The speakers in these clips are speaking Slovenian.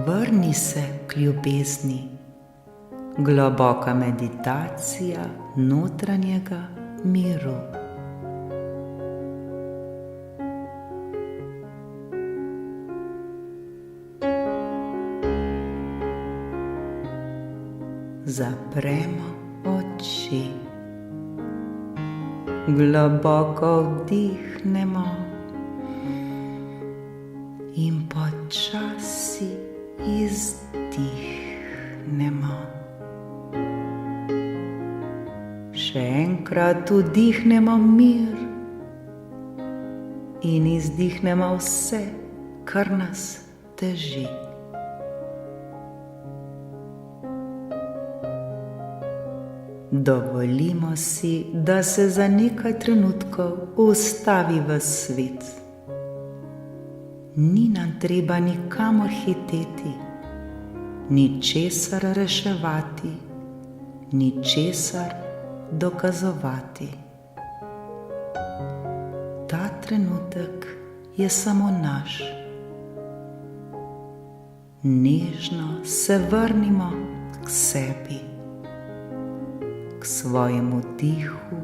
vrni se k ljubezni. Globoka meditacija notranjega miru. Zapremo oči. Globoko vdihnemo in počasi izdihnemo. Še enkrat vdihnemo mir in izdihnemo vse, kar nas teži. Dovolimo si, da se za nekaj trenutkov ustavi ves svet. Ni nam treba nikamor hiteti, ničesar reševati, ničesar dokazovati. Ta trenutek je samo naš. Nežno se vrnimo k sebi, k svojemu dihu,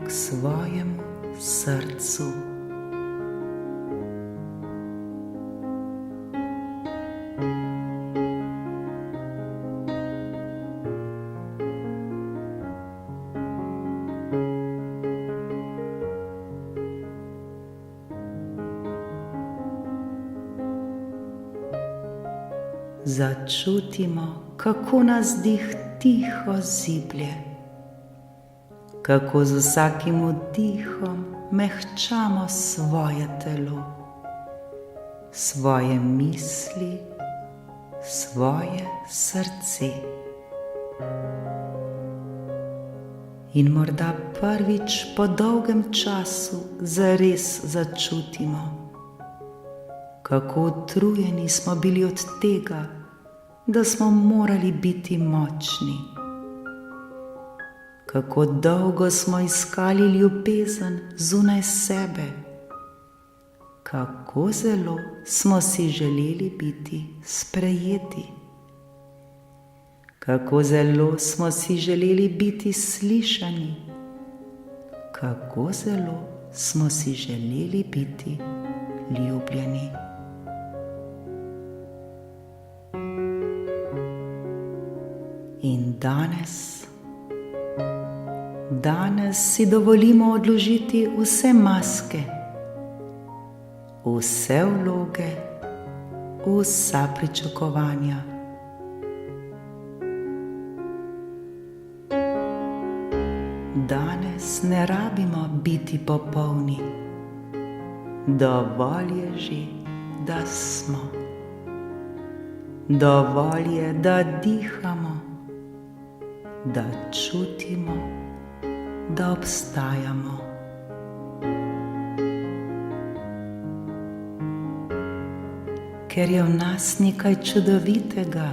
k svojemu srcu. Začutimo, kako nas dih tiho ziblje, kako z vsakim vdihom mehčamo svoje telo, svoje misli, svoje srce. In morda prvič po dolgem času zares začutimo, kako utrujeni smo bili od tega, da smo morali biti močni. Kako dolgo smo iskali ljubezen zunaj sebe. Kako zelo smo si želeli biti sprejeti. Kako zelo smo si želeli biti slišani. Kako zelo smo si želeli biti ljubljeni. In danes si dovolimo odložiti vse maske, vse vloge, vsa pričakovanja. Danes ne rabimo biti popolni. Dovolj je že, da smo. Dovolj je, da dihamo, da čutimo, da obstajamo. Ker je v nas nekaj čudovitega,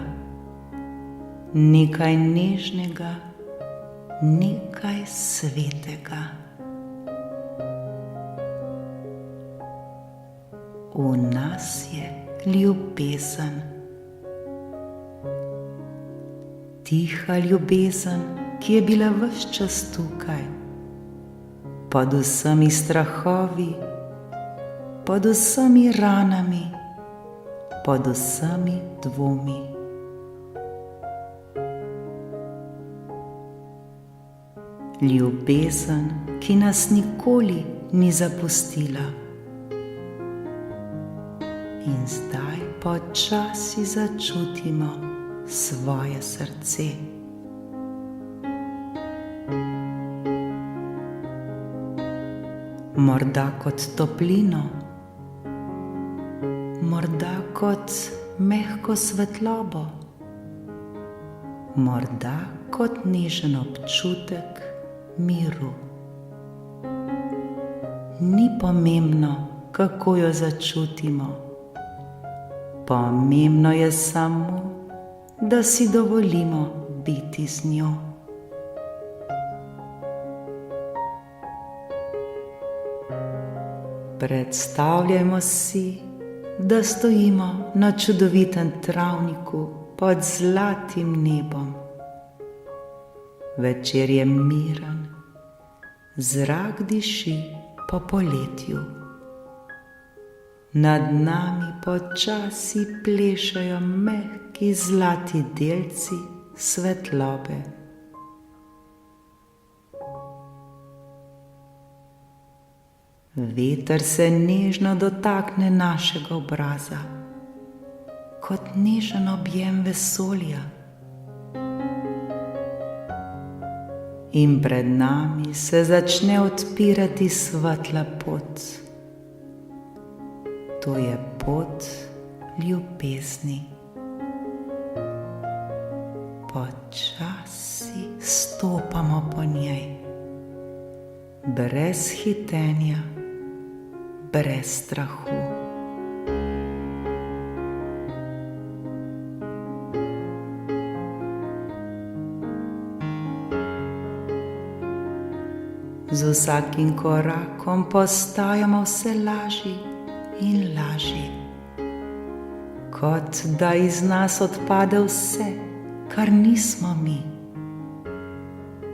nekaj nežnega, nekaj svetega. V nas je ljubezen. Tiha ljubezen, ki je bila ves čas tukaj, pod vsemi strahovi, pod vsemi ranami, pod vsemi dvomi. Ljubezen, ki nas nikoli ni zapustila. In zdaj počasi začutimo svoje srce. Morda kot toplino, morda kot mehko svetlobo, morda kot nežen občutek miru. Ni pomembno, kako jo začutimo. Pomembno je samo, da si dovolimo biti z njo. Predstavljajmo si, da stojimo na čudovitem travniku pod zlatim nebom. Večer je miren, zrak diši po poletju. Nad nami počasi plešajo mehki zlati delci svetlobe. Veter se nežno dotakne našega obraza, kot nežen objem vesolja. In pred nami se začne odpirati svetla pot. To je pot ljubezni. Počasi stopamo po njej, brez hitenja, brez strahu. Z vsakim korakom postajamo vse lažji in lažji, kot da iz nas odpade vse, kar nismo mi.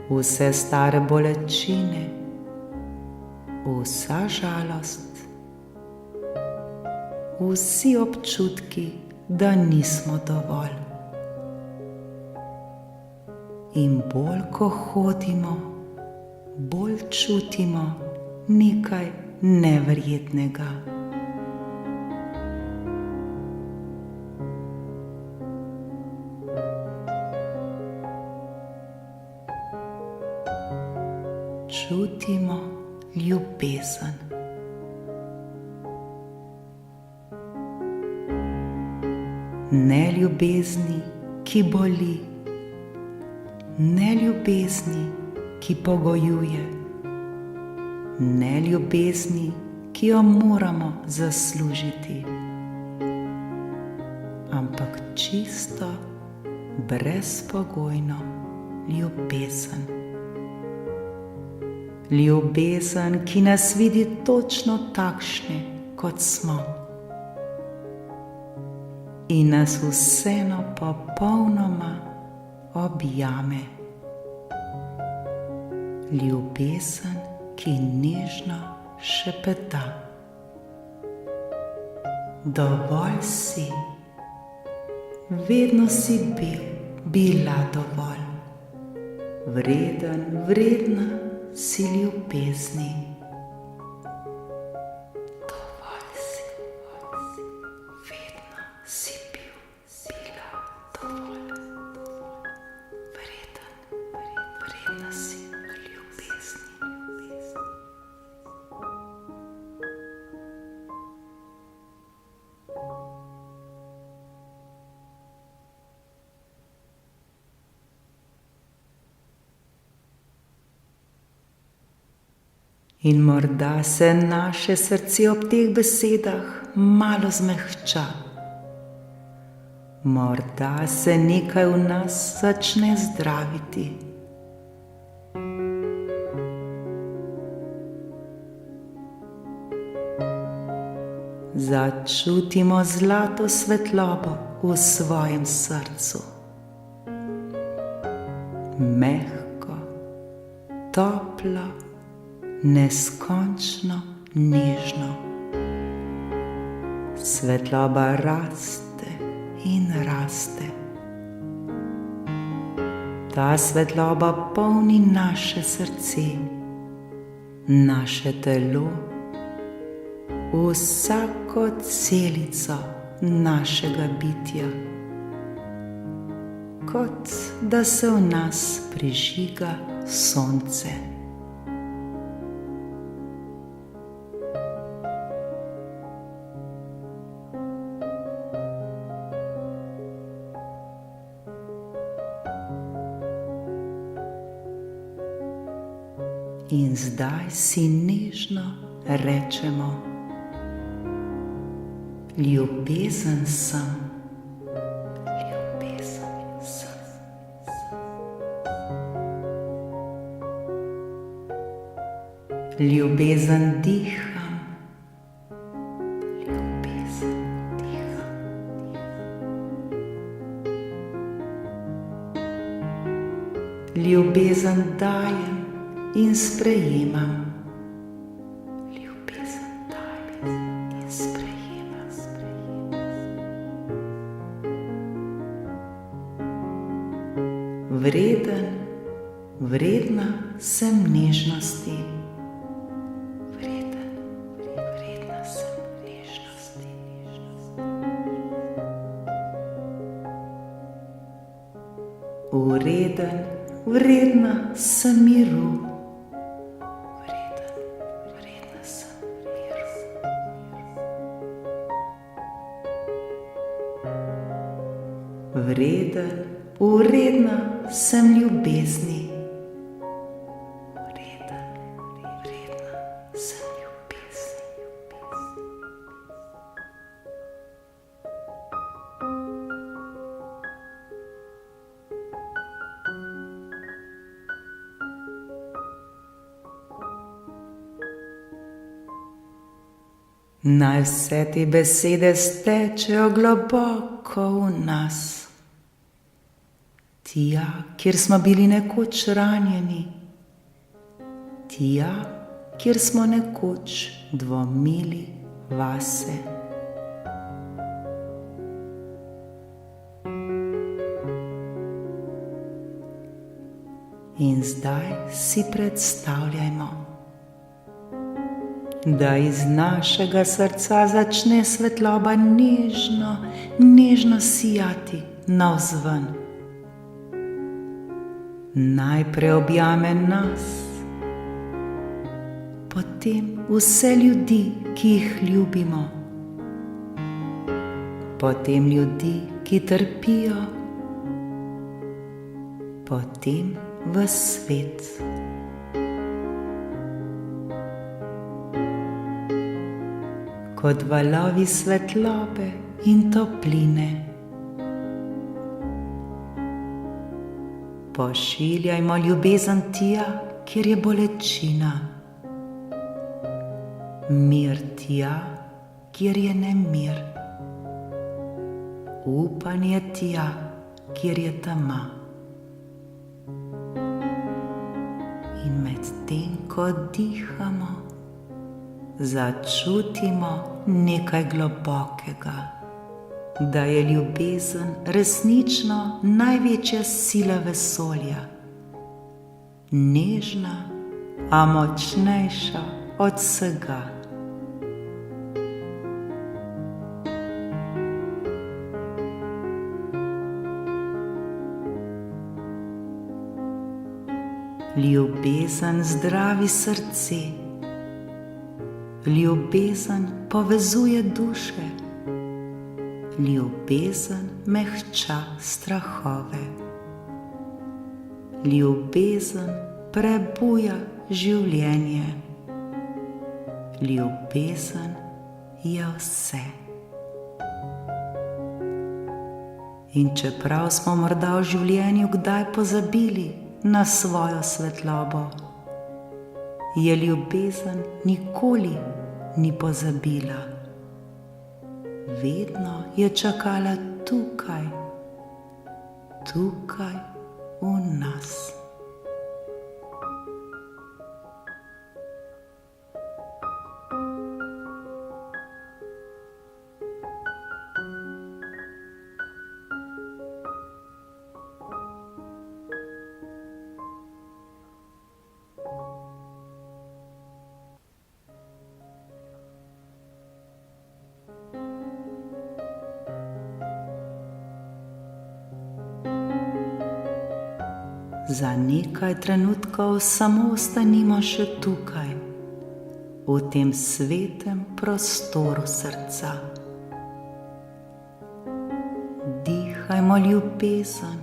Vse stare bolečine, vsa žalost, vsi občutki, da nismo dovolj. In bolj ko hodimo, bolj čutimo nekaj neverjetnega. Čutimo ljubezen. Ne ljubezni, ki boli, ne ljubezni, ki pogojuje, ne ljubezni, ki jo moramo zaslužiti, ampak čisto, brezpogojno ljubezen. Ljubezen, ki nas vidi točno takšne, kot smo, in nas vseeno popolnoma objame. Ljubezen, ki nežno šepeta: dovolj si, vedno si bila dovolj, vreden, vredna si ljubezni. Dovolj si, vedno si bila dovolj, vreden, vredna si ljubezni. In morda se naše srce ob teh besedah malo zmehča. Morda se nekaj v nas začne zdraviti. Začutimo zlato svetlobo v svojem srcu. Mehko, toplo, neskončno nežno. Svetloba raste in raste. Ta svetloba polni naše srce, naše telo, vsako celico našega bitja, kot da se v nas prižiga sonce. In zdaj si nežno rečemo: ljubezen sem, ljubezen sem. Ljubezen diham, ljubezen Ljubezen dajem in sprejemam. Ljubezen dajem in sprejemam. Vreden, vredna sem nežnosti. Vreden, vredna sem nežnosti. Vreden, vredna sem miru. Vreden, vredna sem miru. Vreden, vredna sem ljubezni. Vreden, vredna sem ljubezni. Naj vse te besede stečejo globoko v nas. Tja, kjer smo bili nekoč ranjeni. Tja, kjer smo nekoč dvomili vase. In zdaj si predstavljajmo, da iz našega srca začne svetloba nežno, nežno sijati navzven. Najprej objame nas, potem vse ljudi, ki jih ljubimo, potem ljudi, ki trpijo, potem ves svet. Kot valovi svetlobe in topline. Pošiljajmo ljubezen tja, kjer je bolečina. Mir tja, kjer je nemir. Upanje tja, kjer je tema. In medtem, ko dihamo, začutimo nekaj globokega, da je ljubezen resnično največja sila vesolja, nežna, a močnejša od vsega. Ljubezen zdravi srce. Ljubezen povezuje duše. Ljubezen mehča strahove. Ljubezen prebuja življenje. Ljubezen je vse. In čeprav smo morda v življenju kdaj pozabili na svojo svetlobo, je ljubezen nikoli ni pozabila. Vedno je čakala tukaj, tukaj v nas. Za nekaj trenutkov samo ostanimo še tukaj, v tem svetem prostoru srca. Dihajmo ljubezen,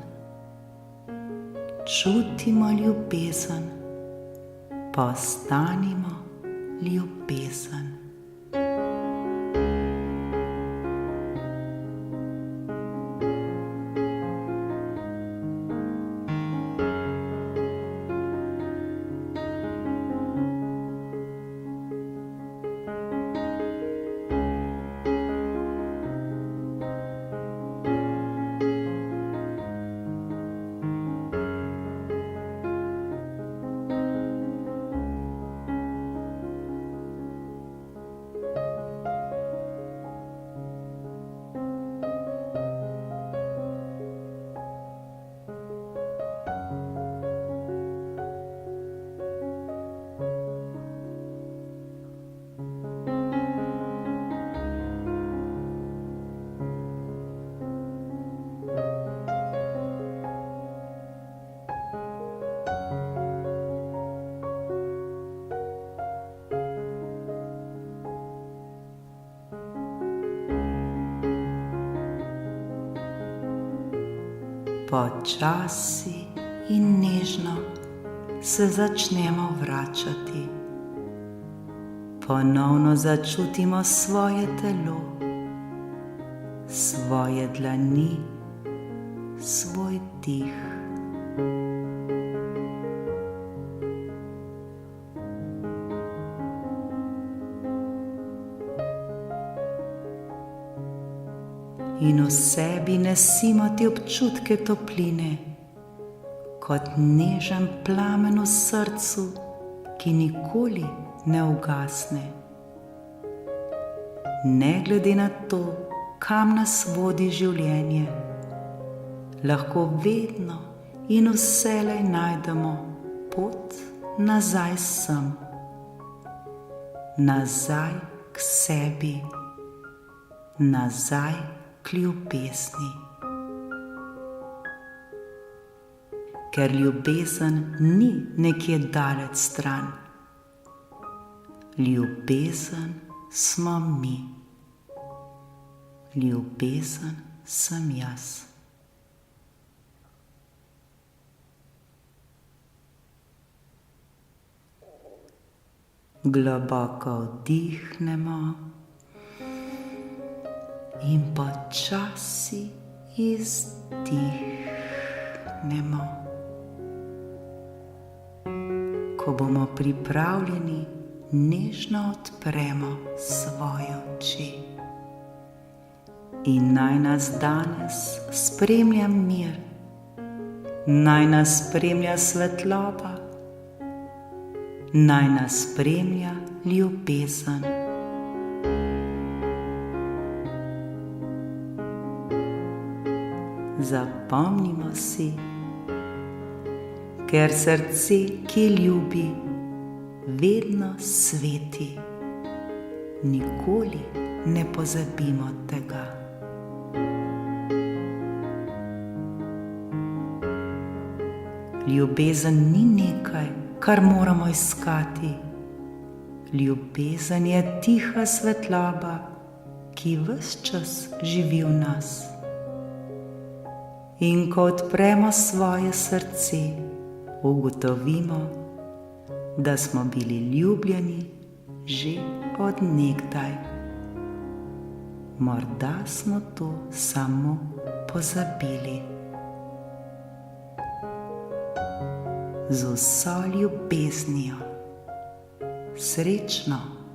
čutimo ljubezen, postanimo ljubezen. Počasi in nežno se začnemo vračati. Ponovno začutimo svoje telo, svoje dlani, svoj dih. In v sebi nesimo te občutke topline, kot nežen plamen v srcu, ki nikoli ne ugasne. Ne glede na to, kam nas vodi življenje, lahko vedno in vselej najdemo pot nazaj sem, nazaj k sebi, nazaj k ljubezni. Ker ljubezen ni nekje daleč stran. Ljubezen smo mi. Ljubezen sem jaz. Globoko vdihnemo in počasi izdihnemo. Ko bomo pripravljeni, nežno odpremo svoje oči. In naj nas danes spremlja mir, naj nas spremlja svetloba, naj nas spremlja ljubezen. Zapomnimo si, ker srce, ki ljubi, vedno sveti. Nikoli ne pozabimo tega. Ljubezen ni nekaj, kar moramo iskati. Ljubezen je tiha svetloba, ki ves čas živi v nas. In ko odpremo svoje srce, ugotovimo, da smo bili ljubljeni že od nekdaj. Morda smo to samo pozabili. Z vso ljubeznijo. Srečno!